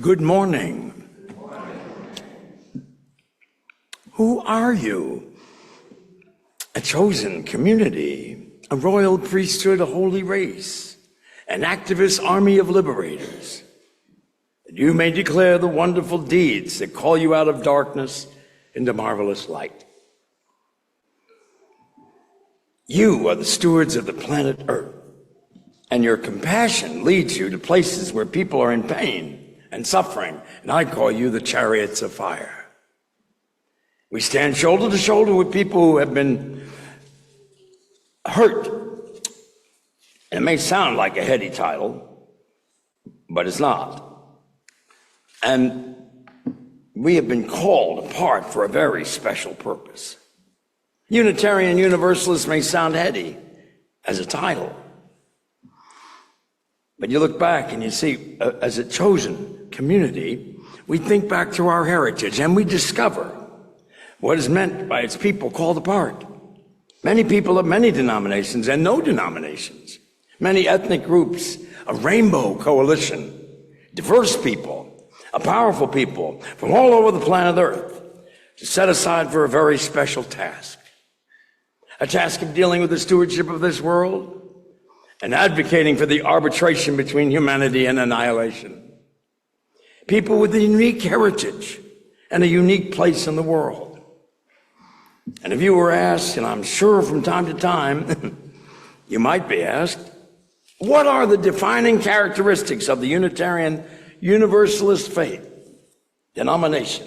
Good morning. Who are you? A chosen community, a royal priesthood, a holy race, an activist army of liberators. That you may declare the wonderful deeds that call you out of darkness into marvelous light. You are the stewards of the planet Earth, and your compassion leads you to places where people are in pain and suffering, and I call you the chariots of fire. We stand shoulder to shoulder with people who have been hurt. And it may sound like a heady title, but it's not. And we have been called apart for a very special purpose. Unitarian Universalists may sound heady as a title, but you look back and you see, as a chosen community, we think back to our heritage and we discover what is meant by its people called apart. Many people of many denominations and no denominations, many ethnic groups, a rainbow coalition, diverse people, a powerful people from all over the planet Earth to set aside for a very special task. A task of dealing with the stewardship of this world and advocating for the arbitration between humanity and annihilation. People with a unique heritage and a unique place in the world. And if you were asked, and I'm sure from time to time, you might be asked, what are the defining characteristics of the Unitarian Universalist faith, denomination,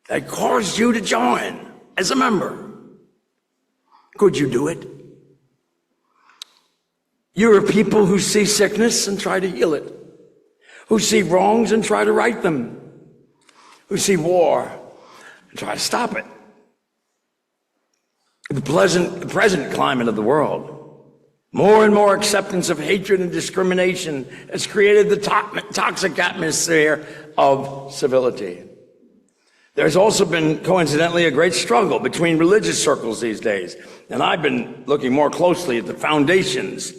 that caused you to join as a member? Could you do it? You're a people who see sickness and try to heal it, who see wrongs and try to right them, who see war and try to stop it. The present climate of the world, more and more acceptance of hatred and discrimination has created the toxic atmosphere of civility. There's also been, coincidentally, a great struggle between religious circles these days. And I've been looking more closely at the foundations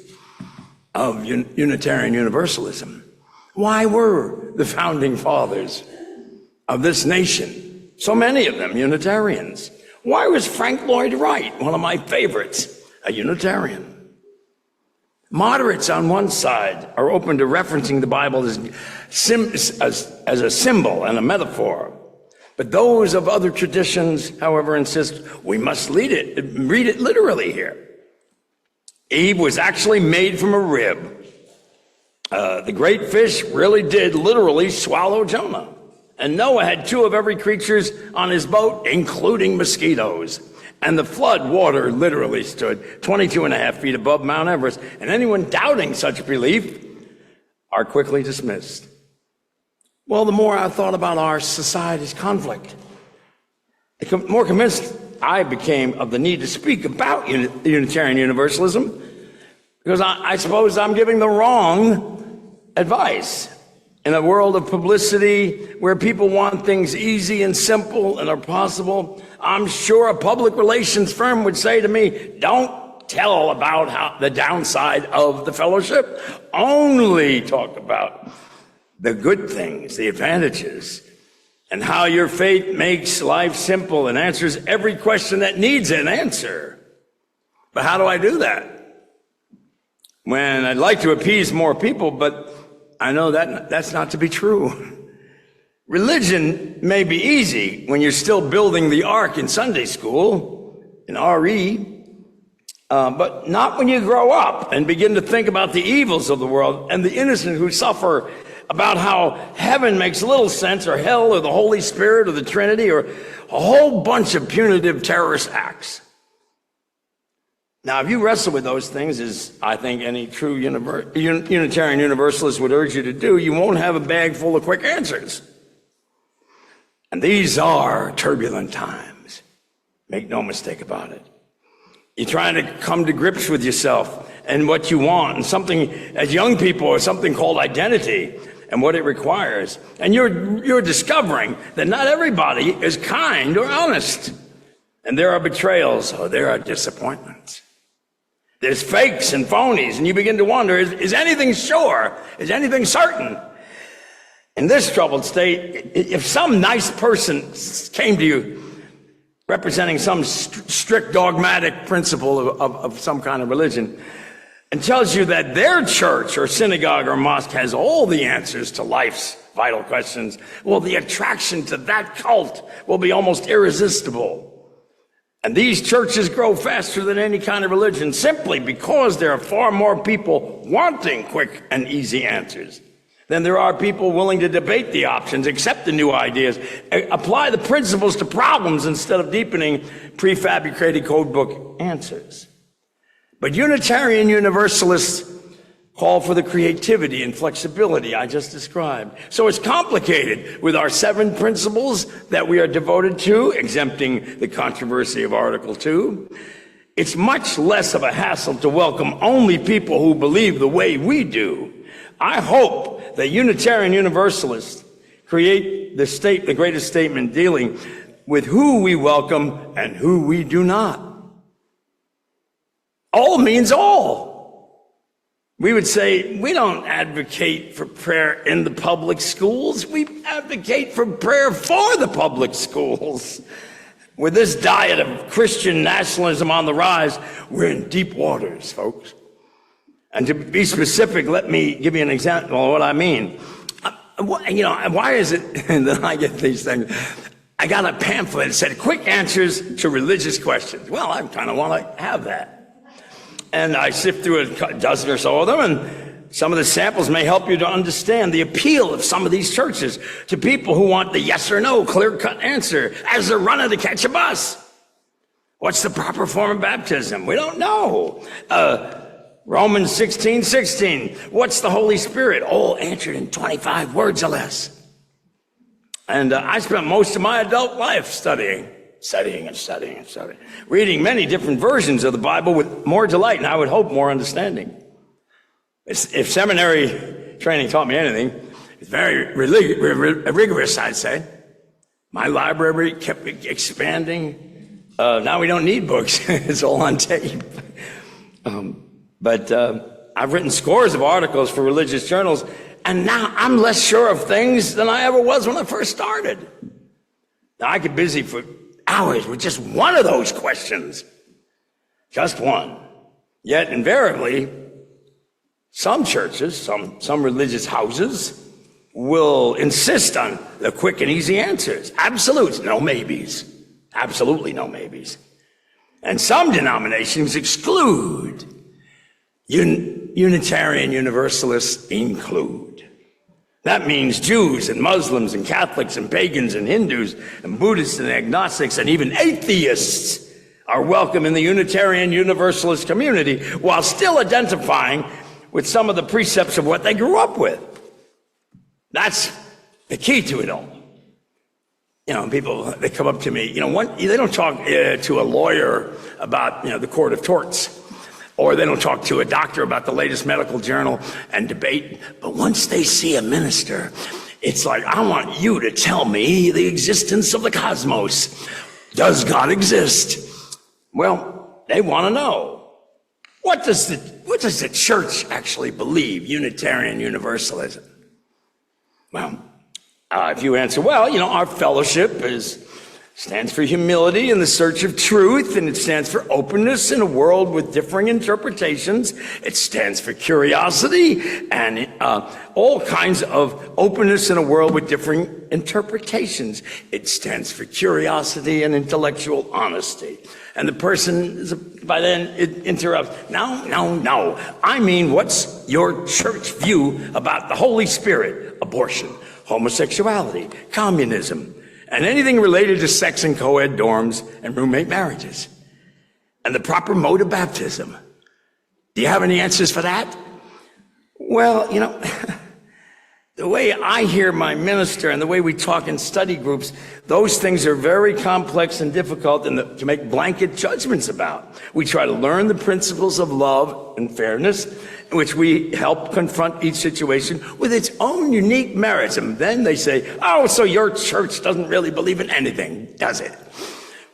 of Unitarian Universalism. Why were the founding fathers of this nation, so many of them Unitarians? Why was Frank Lloyd Wright, one of my favorites, a Unitarian? Moderates on one side are open to referencing the Bible as a symbol and a metaphor. But those of other traditions, however, insist we must read it literally here. Eve was actually made from a rib. The great fish really did literally swallow Jonah. And Noah had 2 of every creatures on his boat, including mosquitoes. And the flood water literally stood 22.5 feet above Mount Everest. And anyone doubting such belief are quickly dismissed. Well, the more I thought about our society's conflict, the more convinced I became of the need to speak about Unitarian Universalism, because I suppose I'm giving the wrong advice. In a world of publicity where people want things easy and simple and are possible, I'm sure a public relations firm would say to me, don't tell about the downside of the fellowship, only talk about the good things, the advantages, and how your faith makes life simple and answers every question that needs an answer. But how do I do that? When I'd like to appease more people, but I know that's not to be true. Religion may be easy when you're still building the ark in Sunday school, in RE, but not when you grow up and begin to think about the evils of the world and the innocent who suffer, about how heaven makes little sense, or hell, or the Holy Spirit, or the Trinity, or a whole bunch of punitive terrorist acts. Now, if you wrestle with those things, as I think any true Unitarian Universalist would urge you to do, you won't have a bag full of quick answers. And these are turbulent times. Make no mistake about it. You're trying to come to grips with yourself and what you want, and something, as young people, or something called identity and what it requires. And you're discovering that not everybody is kind or honest. And there are betrayals, or there are disappointments. There's fakes and phonies, and you begin to wonder, is anything sure? Is anything certain? In this troubled state, if some nice person came to you representing some strict dogmatic principle of some kind of religion and tells you that their church or synagogue or mosque has all the answers to life's vital questions, well, the attraction to that cult will be almost irresistible. And these churches grow faster than any kind of religion simply because there are far more people wanting quick and easy answers than there are people willing to debate the options, accept the new ideas, apply the principles to problems instead of deepening prefabricated codebook answers. But Unitarian Universalists call for the creativity and flexibility I just described. So it's complicated with our 7 principles that we are devoted to, exempting the controversy of Article 2. It's much less of a hassle to welcome only people who believe the way we do. I hope that Unitarian Universalists create the greatest statement dealing with who we welcome and who we do not. All means all. We would say, we don't advocate for prayer in the public schools. We advocate for prayer for the public schools. With this diet of Christian nationalism on the rise, we're in deep waters, folks. And to be specific, let me give you an example of what I mean. Why is it that I get these things? I got a pamphlet that said, quick answers to religious questions. Well, I kind of want to have that. And I sift through a dozen or so of them, and some of the samples may help you to understand the appeal of some of these churches to people who want the yes or no clear-cut answer as they're running to catch a bus. What's the proper form of baptism? We don't know. Romans 16:16. What's the Holy Spirit? All answered in 25 words or less. And I spent most of my adult life studying, reading many different versions of the Bible with more delight, and I would hope more understanding. If seminary training taught me anything, it's very rigorous, I'd say. My library kept expanding. Now we don't need books. It's all on tape. But I've written scores of articles for religious journals, and now I'm less sure of things than I ever was when I first started. Now, I get busy for hours with just one of those questions. Just one. Yet, invariably, some churches, some religious houses will insist on the quick and easy answers. Absolutes, no maybes. Absolutely no maybes. And some denominations exclude. Unitarian Universalists include. That means Jews and Muslims and Catholics and pagans and Hindus and Buddhists and agnostics and even atheists are welcome in the Unitarian Universalist community while still identifying with some of the precepts of what they grew up with. That's the key to it all. People, they come up to me, they don't talk to a lawyer about, the court of torts. Or they don't talk to a doctor about the latest medical journal and debate. But once they see a minister, it's like, I want you to tell me the existence of the cosmos. Does God exist? Well, they want to know. What does the church actually believe, Unitarian Universalism? Well, if you answer, our fellowship stands for humility in the search of truth, and it stands for openness in a world with differing interpretations. It stands for curiosity and all kinds of openness in a world with differing interpretations. It stands for curiosity and intellectual honesty. And the person, by then, interrupts. No. I mean, what's your church view about the Holy Spirit, abortion, homosexuality, communism, and anything related to sex and co-ed dorms and roommate marriages, and the proper mode of baptism? Do you have any answers for that? Well, the way I hear my minister and the way we talk in study groups, those things are very complex and difficult to make blanket judgments about. We try to learn the principles of love and fairness, in which we help confront each situation with its own unique merits. And then they say, so your church doesn't really believe in anything, does it?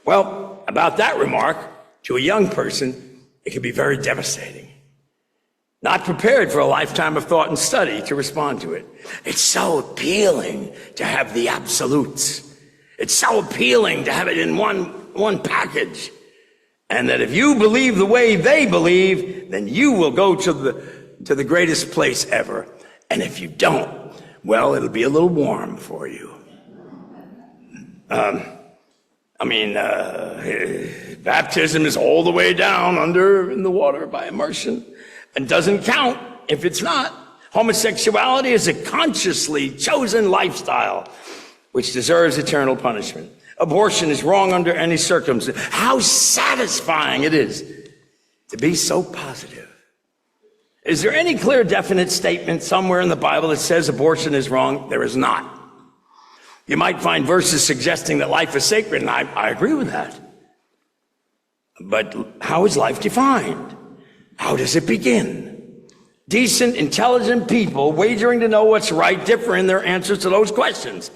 Well, about that remark, to a young person, it can be very devastating. not prepared for a lifetime of thought and study to respond to it. It's so appealing to have the absolutes. It's so appealing to have it in one package. And that if you believe the way they believe, then you will go to the greatest place ever. And if you don't, well, it'll be a little warm for you. Baptism is all the way down under in the water by immersion and doesn't count if it's not. Homosexuality is a consciously chosen lifestyle which deserves eternal punishment. Abortion is wrong under any circumstance. How satisfying it is to be so positive. Is there any clear, definite statement somewhere in the Bible that says abortion is wrong? There is not. You might find verses suggesting that life is sacred, and I agree with that. But how is life defined? How does it begin? Decent, intelligent people wagering to know what's right differ in their answers to those questions.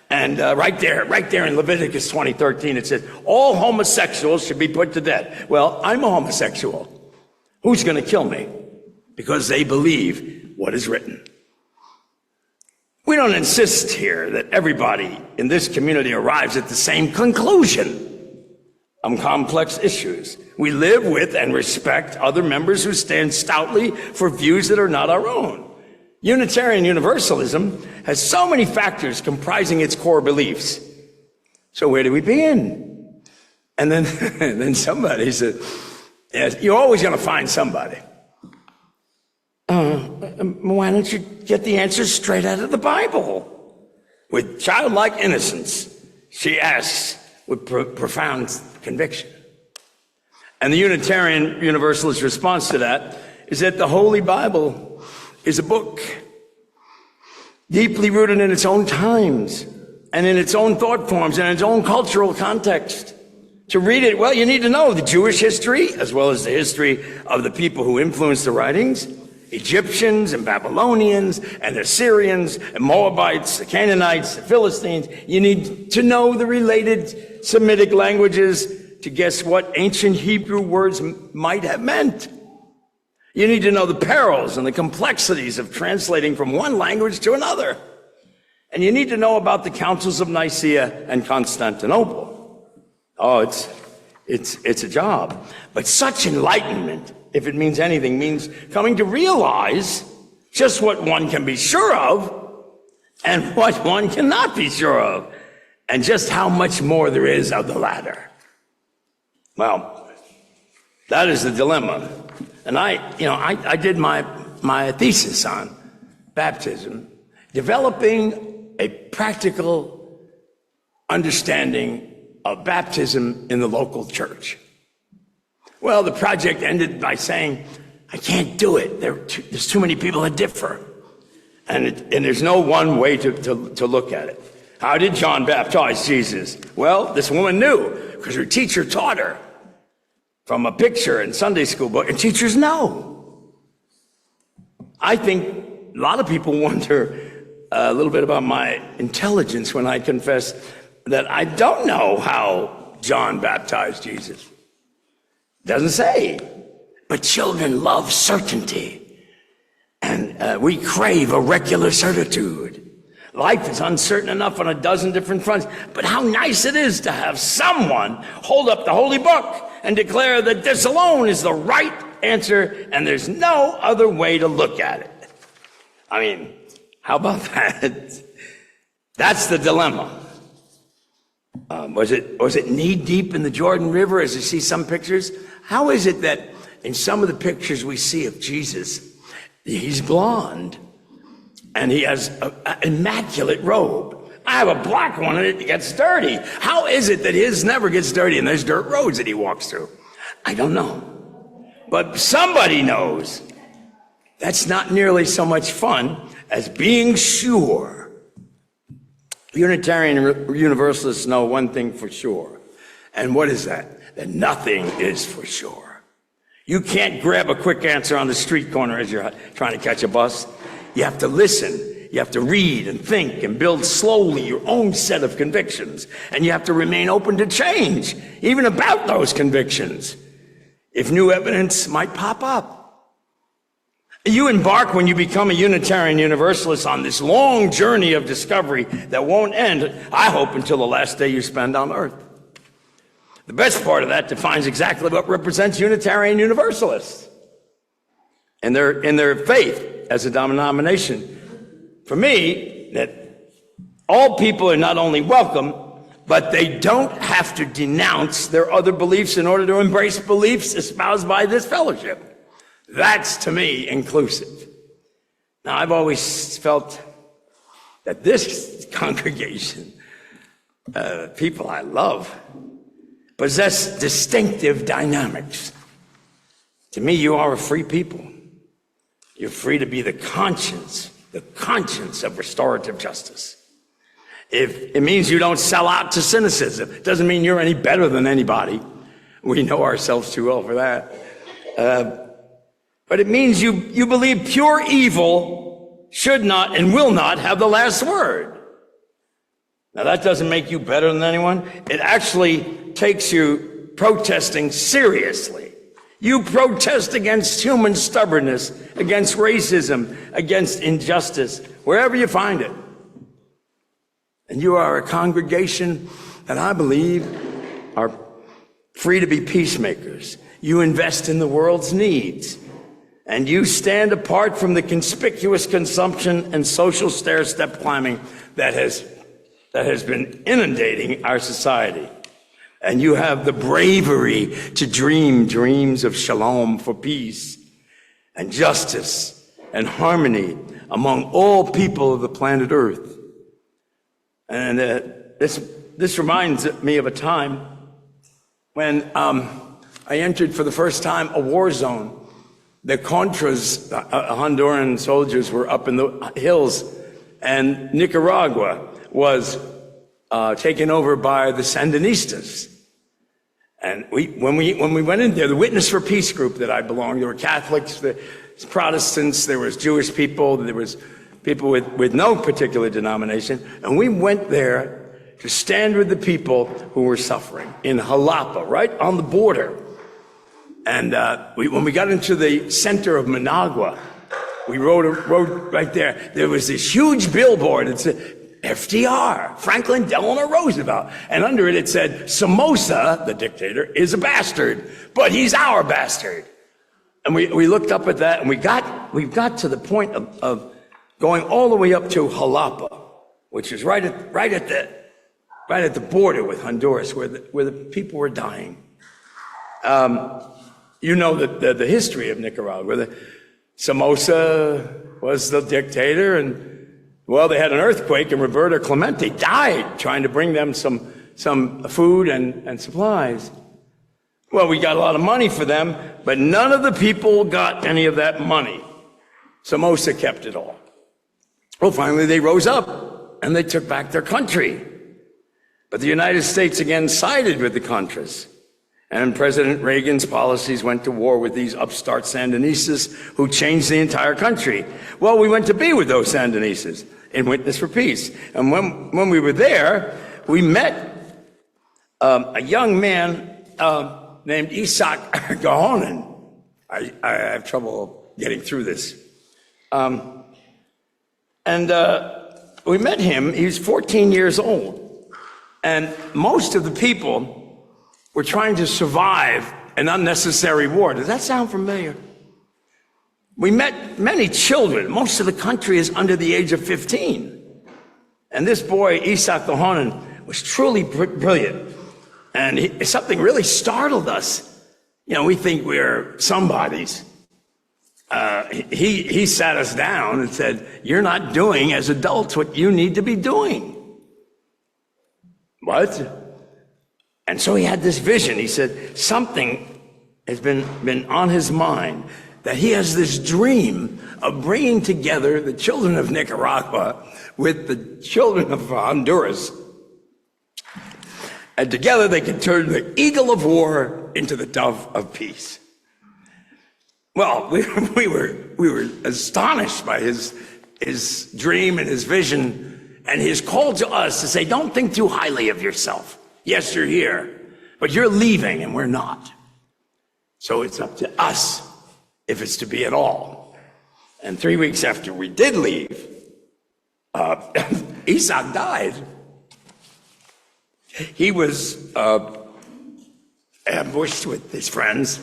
And right there in Leviticus 20:13, it says, all homosexuals should be put to death. Well, I'm a homosexual. Who's going to kill me? Because they believe what is written. We don't insist here that everybody in this community arrives at the same conclusion on complex issues. We live with and respect other members who stand stoutly for views that are not our own. Unitarian Universalism has so many factors comprising its core beliefs. So where do we begin? And then somebody said, yes, you're always going to find somebody. Why don't you get the answers straight out of the Bible? With childlike innocence, she asks with profound conviction. And the Unitarian Universalist response to that is that the Holy Bible is a book deeply rooted in its own times and in its own thought forms and in its own cultural context. To read it, well, you need to know the Jewish history as well as the history of the people who influenced the writings. Egyptians and Babylonians and the Assyrians and Moabites, the Canaanites, the Philistines. You need to know the related Semitic languages to guess what ancient Hebrew words might have meant. You need to know the perils and the complexities of translating from one language to another. And you need to know about the councils of Nicaea and Constantinople. Oh, it's a job. But such enlightenment, if it means anything, means coming to realize just what one can be sure of and what one cannot be sure of, and just how much more there is of the latter. Well, that is the dilemma. And I did my thesis on baptism, developing a practical understanding of baptism in the local church. Well, the project ended by saying, I can't do it. There's too many people that differ. And there's no one way to look at it. How did John baptize Jesus? Well, this woman knew because her teacher taught her from a picture in Sunday school book, and teachers know. I think a lot of people wonder a little bit about my intelligence when I confess that I don't know how John baptized Jesus. Doesn't say. But children love certainty. And we crave a regular certitude. Life is uncertain enough on a dozen different fronts. But how nice it is to have someone hold up the holy book and declare that this alone is the right answer and there's no other way to look at it. I mean, how about that? That's the dilemma. Was it knee deep in the Jordan River, as you see some pictures? How is it that in some of the pictures we see of Jesus, he's blonde and he has an immaculate robe? I have a black one and it gets dirty. How is it that his never gets dirty and there's dirt roads that he walks through? I don't know. But somebody knows. That's not nearly so much fun as being sure. Unitarian Universalists know one thing for sure. And what is that? That nothing is for sure. You can't grab a quick answer on the street corner as you're trying to catch a bus. You have to listen. You have to read and think and build slowly your own set of convictions. And you have to remain open to change, even about those convictions, if new evidence might pop up. You embark, when you become a Unitarian Universalist, on this long journey of discovery that won't end, I hope, until the last day you spend on earth. The best part of that defines exactly what represents Unitarian Universalists and their faith as a denomination. For me, that all people are not only welcome, but they don't have to denounce their other beliefs in order to embrace beliefs espoused by this fellowship. That's, to me, inclusive. Now, I've always felt that this congregation, people I love, possess distinctive dynamics. To me, you are a free people. You're free to be the conscience of restorative justice. If it means you don't sell out to cynicism, it doesn't mean you're any better than anybody. We know ourselves too well for that. But it means you believe pure evil should not and will not have the last word. Now, that doesn't make you better than anyone. It actually takes you protesting seriously. You protest against human stubbornness, against racism, against injustice, wherever you find it. And you are a congregation that I believe are free to be peacemakers. You invest in the world's needs. And you stand apart from the conspicuous consumption and social stair-step climbing that has been inundating our society. And you have the bravery to dream dreams of shalom, for peace and justice and harmony among all people of the planet Earth. And this reminds me of a time when I entered for the first time a war zone. The Contras, Honduran soldiers, were up in the hills, and Nicaragua was taken over by the Sandinistas. And when we went in there, the Witness for Peace group that I belonged, there were Catholics, there was Protestants, there was Jewish people, there was people with no particular denomination, and we went there to stand with the people who were suffering in Jalapa, right on the border. And when we got into the center of Managua, we rode right there. There was this huge billboard. It said, FDR, Franklin Delano Roosevelt. And under it, it said, Somoza, the dictator, is a bastard, but he's our bastard. And we looked up at that, and we got to the point of going all the way up to Jalapa, which is right at the border with Honduras, where the people were dying. You know the history of Nicaragua. Somoza was the dictator, and well, they had an earthquake, and Roberto Clemente died trying to bring them some food and supplies. Well, we got a lot of money for them, but none of the people got any of that money. Somoza kept it all. Well, finally they rose up and they took back their country. But the United States again sided with the Contras. And President Reagan's policies went to war with these upstart Sandinistas who changed the entire country. Well, we went to be with those Sandinistas in Witness for Peace. And when we were there, we met a young man named Isaac Gahonen. I have trouble getting through this. We met him. He was 14 years old. And most of the people were trying to survive an unnecessary war. Does that sound familiar? We met many children. Most of the country is under the age of 15. And this boy, Isaac Gahonen, was truly brilliant. And something really startled us. You know, we think we're somebodies. He sat us down and said, you're not doing as adults what you need to be doing. What? And so he had this vision. He said something has been on his mind, that he has this dream of bringing together the children of Nicaragua with the children of Honduras. And together they can turn the eagle of war into the dove of peace. Well, we were astonished by his dream and his vision and his call to us to say, don't think too highly of yourself. Yes, you're here, but you're leaving and we're not. So it's up to us if it's to be at all. And 3 weeks after we did leave, Isaac died. He was ambushed with his friends,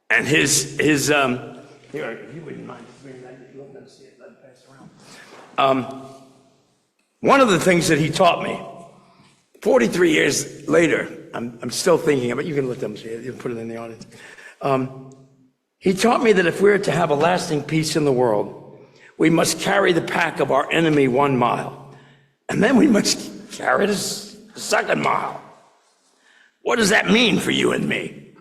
and his here, if you wouldn't mind bringing that, let me see it, let it pass around. One of the things that he taught me, 43 years later, I'm still thinking of it. You can let them see it. You can put it in the audience. He taught me that if we're to have a lasting peace in the world, we must carry the pack of our enemy 1 mile, and then we must carry the second mile. What does that mean for you and me?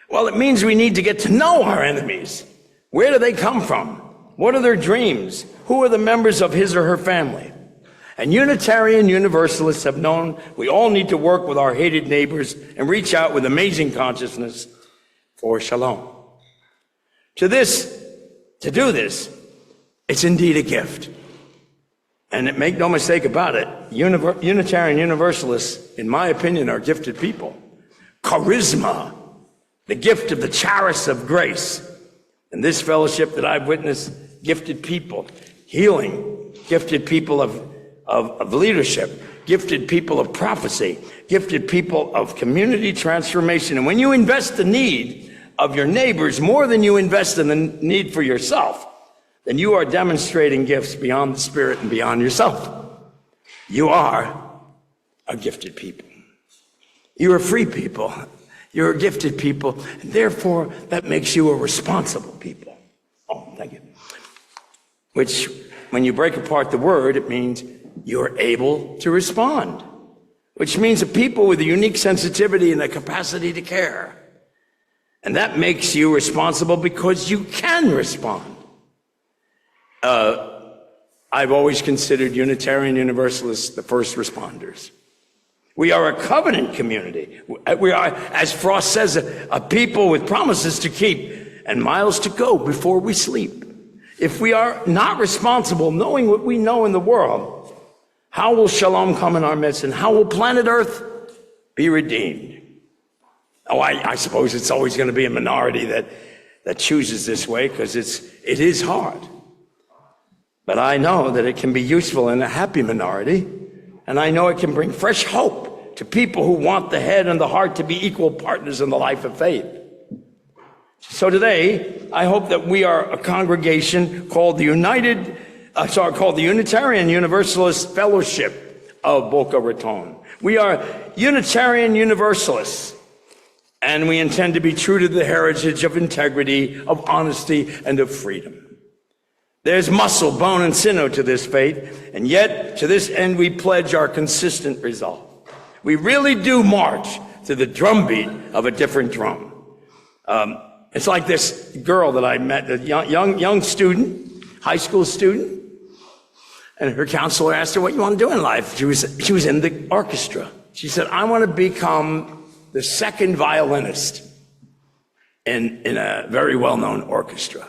Well, it means we need to get to know our enemies. Where do they come from? What are their dreams? Who are the members of his or her family? And Unitarian Universalists have known we all need to work with our hated neighbors and reach out with amazing consciousness for shalom. To do this, it's indeed a gift. And make no mistake about it, Unitarian Universalists, in my opinion, are gifted people. Charisma, the gift of the charis of grace. In this fellowship that I've witnessed, gifted people, healing, gifted people of leadership, gifted people of prophecy, gifted people of community transformation. And when you invest the need of your neighbors more than you invest in the need for yourself, then you are demonstrating gifts beyond the spirit and beyond yourself. You are a gifted people. You are free people. You're a gifted people. And therefore, that makes you a responsible people. Oh, thank you. Which, when you break apart the word, it means you're able to respond. Which means a people with a unique sensitivity and a capacity to care. And that makes you responsible because you can respond. I've always considered Unitarian Universalists the first responders. We are a covenant community. We are, as Frost says, a people with promises to keep and miles to go before we sleep. If we are not responsible, knowing what we know in the world, how will shalom come in our midst, and how will planet Earth be redeemed? Oh, I suppose it's always going to be a minority that chooses this way, because it is hard. But I know that it can be useful in a happy minority, and I know it can bring fresh hope to people who want the head and the heart to be equal partners in the life of faith. So today, I hope that we are a congregation called the Unitarian Universalist Fellowship of Boca Raton. We are Unitarian Universalists, and we intend to be true to the heritage of integrity, of honesty, and of freedom. There's muscle, bone, and sinew to this faith, and yet to this end we pledge our consistent resolve. We really do march to the drumbeat of a different drum. It's like this girl that I met, a young student, high school student, and her counselor asked her, "What you want to do in life?" She was in the orchestra. She said, "I want to become the second violinist in a very well-known orchestra."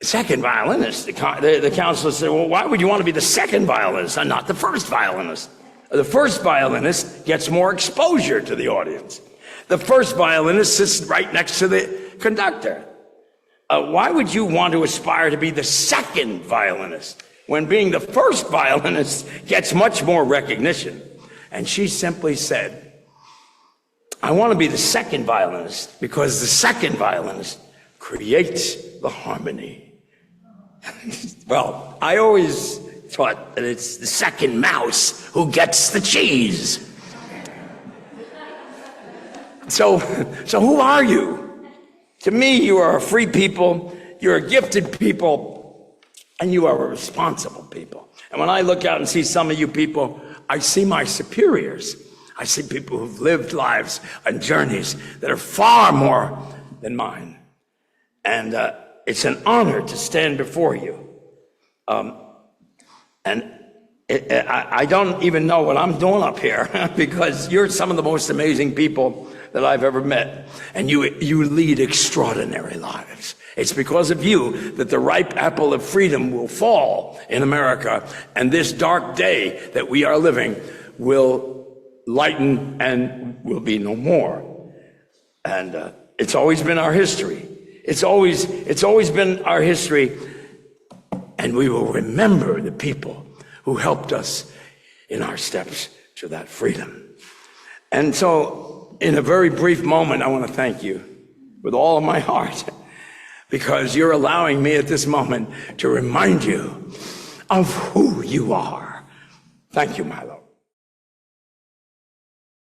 Second violinist. The counselor said, "Well, why would you want to be the second violinist and not the first violinist?" The first violinist gets more exposure to the audience. The first violinist sits right next to the conductor. Why would you want to aspire to be the second violinist when being the first violinist gets much more recognition? And she simply said, "I want to be the second violinist because the second violinist creates the harmony." Well, I always thought that it's the second mouse who gets the cheese. So who are you? To me, you are a free people, you're a gifted people, and you are a responsible people. And when I look out and see some of you people, I see my superiors. I see people who've lived lives and journeys that are far more than mine. And it's an honor to stand before you. I don't even know what I'm doing up here because you're some of the most amazing people that I've ever met. And you lead extraordinary lives. It's because of you that the ripe apple of freedom will fall in America, and this dark day that we are living will lighten and will be no more. And it's always been our history. It's always been our history, and we will remember the people who helped us in our steps to that freedom. And so, in a very brief moment, I want to thank you with all of my heart, because you're allowing me at this moment to remind you of who you are. Thank you, my Lord.